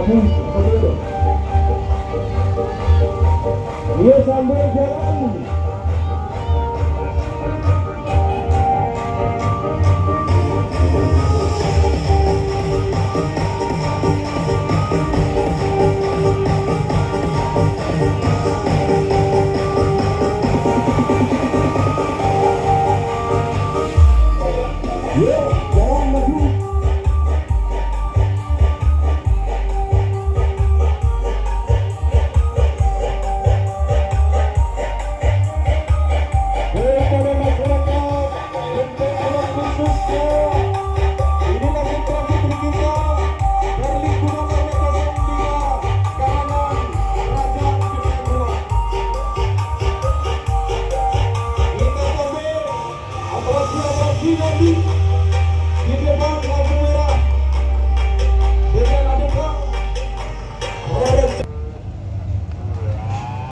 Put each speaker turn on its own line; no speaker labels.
Dia sambil jalan. Jalan maju. Kepada masyarakat untuk alat khususnya, inilah putra putri kita dari Gunung Merdeka 2 kalangan Raja Jepang. Kita sampai operasi nanti